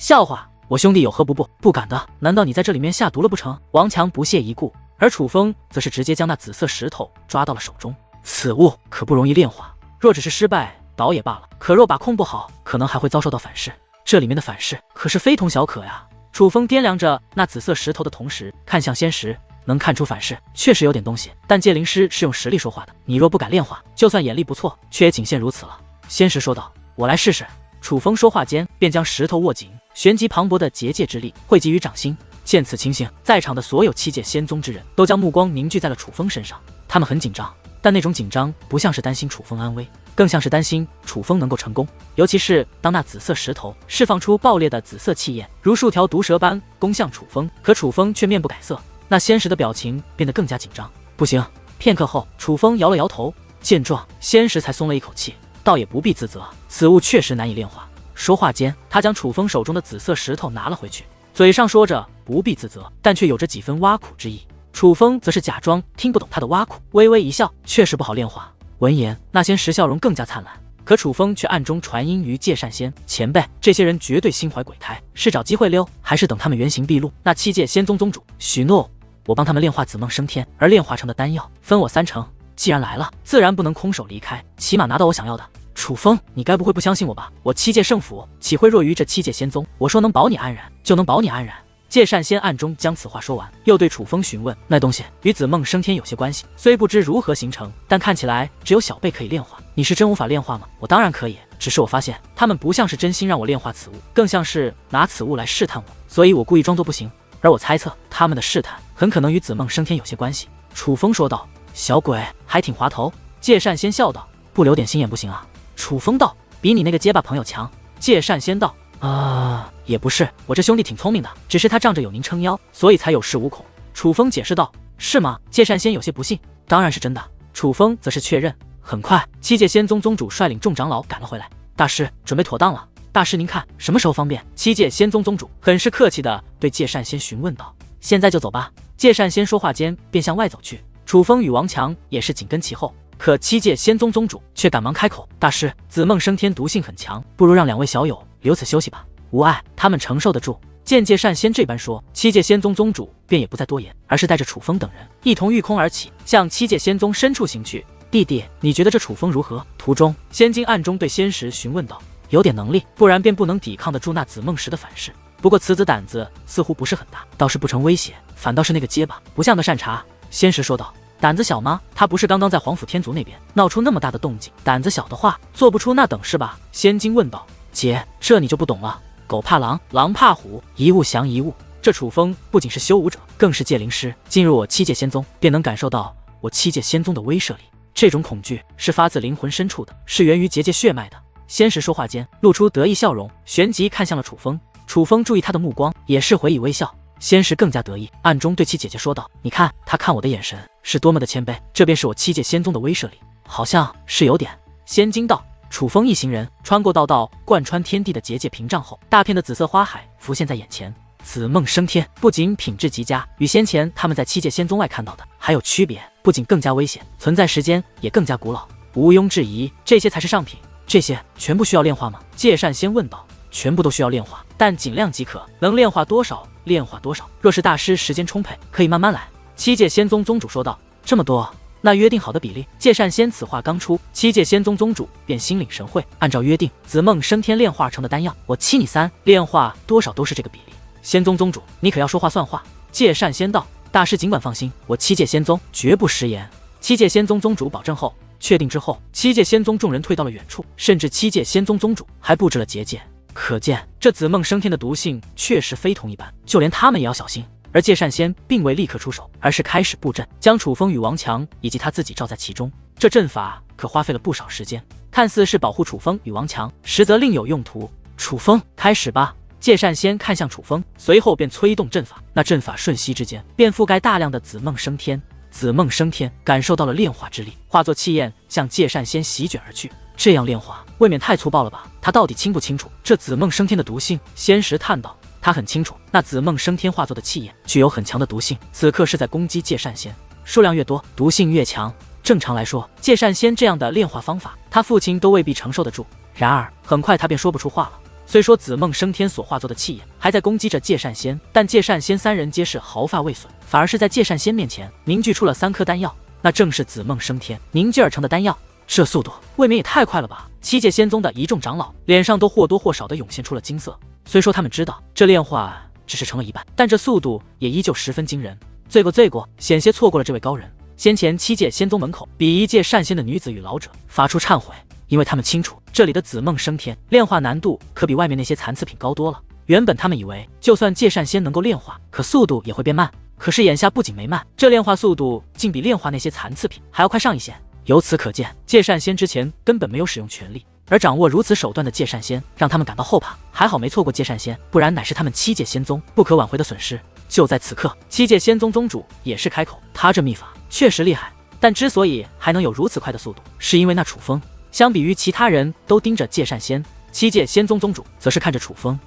笑话，我兄弟有何不敢的？难道你在这里面下毒了不成？王强不屑一顾，而楚风则是直接将那紫色石头抓到了手中。此物可不容易炼化，若只是失败倒也罢了，可若把控不好，可能还会遭受到反噬。这里面的反噬可是非同小可呀！楚风掂量着那紫色石头的同时，看向仙石，能看出反噬确实有点东西，但界灵师是用实力说话的，你若不敢炼化，就算眼力不错，却也仅限如此了。仙石说道：“我来试试。”楚风说话间，便将石头握紧，旋即磅礴的结界之力汇集于掌心。见此情形，在场的所有七界仙宗之人都将目光凝聚在了楚风身上。他们很紧张，但那种紧张不像是担心楚风安危，更像是担心楚风能够成功。尤其是当那紫色石头释放出爆裂的紫色气焰，如数条毒蛇般攻向楚风，可楚风却面不改色。那仙石的表情变得更加紧张。不行。片刻后，楚风摇了摇头。见状，仙石才松了一口气，倒也不必自责，此物确实难以炼化。说话间，他将楚风手中的紫色石头拿了回去，嘴上说着不必自责，但却有着几分挖苦之意。楚风则是假装听不懂他的挖苦，微微一笑，确实不好炼化。闻言，那仙石笑容更加灿烂，可楚风却暗中传音于界善仙：“前辈，这些人绝对心怀鬼胎，是找机会溜，还是等他们原形毕露？那七界仙宗宗主许诺，我帮他们炼化紫梦升天，而炼化成的丹药分我30%。既然来了，自然不能空手离开，起码拿到我想要的。”楚风，你该不会不相信我吧？我七界圣府岂会弱于这七界仙宗？我说能保你安然，就能保你安然。界善仙暗中将此话说完，又对楚风询问：“那东西与紫梦升天有些关系，虽不知如何形成，但看起来只有小辈可以炼化。你是真无法炼化吗？”“我当然可以，只是我发现他们不像是真心让我炼化此物，更像是拿此物来试探我，所以我故意装作不行。而我猜测他们的试探很可能与紫梦升天有些关系。”楚风说道。“小鬼还挺滑头。”界善仙笑道。“不留点心眼不行啊。”楚风道。“比你那个结巴朋友强。”界善仙道。“也不是，我这兄弟挺聪明的，只是他仗着有您撑腰，所以才有恃无恐。”楚风解释道。“是吗？”界善仙有些不信。“当然是真的。”楚风则是确认。很快，七界仙宗宗主率领众长老赶了回来。“大师，准备妥当了。大师您看什么时候方便？”七界仙宗宗主很是客气地对界善仙询问道。“现在就走吧。”界善仙说话间便向外走去，楚风与王强也是紧跟其后。可七界仙宗宗主却赶忙开口：“大师，紫梦升天毒性很强，不如让2位小友留此休息吧。”“无碍，他们承受得住。”见界善仙这般说，七界仙宗宗主便也不再多言，而是带着楚风等人一同御空而起，向七界仙宗深处行去。“弟弟，你觉得这楚风如何？”途中，仙金暗中对仙石询问道。“有点能力，不然便不能抵抗得住那紫梦石的反噬。不过此子胆子似乎不是很大，倒是不成威胁，反倒是那个结巴，不像个善茬。”仙石说道。“胆子小吗？他不是刚刚在皇府天族那边闹出那么大的动静，胆子小的话，做不出那等事吧？”仙金问道。“姐，这你就不懂了。狗怕狼，狼怕虎，一物降一物。这楚风不仅是修武者，更是界灵师。进入我七界仙宗，便能感受到我七界仙宗的威慑力。这种恐惧是发自灵魂深处的，是源于结界血脉的。”仙石说话间露出得意笑容，旋即看向了楚风。楚风注意他的目光，也是回以微笑。仙石更加得意，暗中对其姐姐说道：“你看他看我的眼神是多么的谦卑，这便是我七界仙宗的威慑力。好像是有点。”仙金道。楚风一行人穿过道贯穿天地的结界屏障后，大片的紫色花海浮现在眼前。紫梦升天不仅品质极佳，与先前他们在七界仙宗外看到的还有区别，不仅更加危险，存在时间也更加古老。毋庸置疑，这些才是上品。这些全部需要炼化吗？界善仙问道。“全部都需要炼化，但尽量即可，能炼化多少炼化多少。若是大师时间充沛，可以慢慢来。”七界仙宗宗主说道。“这么多？那约定好的比例？”界善仙此话刚出，七界仙宗宗主便心领神会，按照约定，紫梦升天炼化成的丹药，我7你3，炼化多少都是这个比例。仙宗宗主，你可要说话算话。”界善仙道。“大师尽管放心，我七界仙宗绝不食言。”七界仙宗宗主保证后，确定之后，七界仙宗众人退到了远处，甚至七界仙宗宗主还布置了结界。可见这紫梦升天的毒性确实非同一般，就连他们也要小心。而界善仙并未立刻出手，而是开始布阵，将楚风与王强以及他自己罩在其中。这阵法可花费了不少时间，看似是保护楚风与王强，实则另有用途。“楚风，开始吧。”界善仙看向楚风，随后便催动阵法，那阵法瞬息之间便覆盖大量的紫梦升天。紫梦升天感受到了炼化之力，化作气焰向界善仙席卷而去。这样炼化未免太粗暴了吧？他到底清不清楚这紫梦升天的毒性？仙石叹道。他很清楚，那紫梦升天化作的气焰具有很强的毒性，此刻是在攻击界善仙，数量越多，毒性越强。正常来说，界善仙这样的炼化方法，他父亲都未必承受得住。然而很快他便说不出话了。虽说紫梦升天所化作的气焰还在攻击着界善仙，但界善仙三人皆是毫发未损，反而是在界善仙面前凝聚出了3颗丹药，那正是紫梦升天凝聚而成的丹药。这速度未免也太快了吧！7界仙宗的一众长老脸上都或多或少的涌现出了惊色。虽说他们知道这炼化只是成了一半，但这速度也依旧十分惊人。罪过，险些错过了这位高人。先前7界仙宗门口，比一界善仙的女子与老者发出忏悔，因为他们清楚这里的紫梦升天炼化难度可比外面那些残次品高多了。原本他们以为，就算界善仙能够炼化，可速度也会变慢。可是眼下不仅没慢，这炼化速度竟比炼化那些残次品还要快上一些。由此可见，界善仙之前根本没有使用全力，而掌握如此手段的界善仙让他们感到后怕。还好没错过界善仙，不然乃是他们7界仙宗不可挽回的损失。就在此刻，7界仙宗宗主也是开口，他这秘法确实厉害，但之所以还能有如此快的速度，是因为那楚风。相比于其他人都盯着界善仙，7界仙宗宗主则是看着楚风，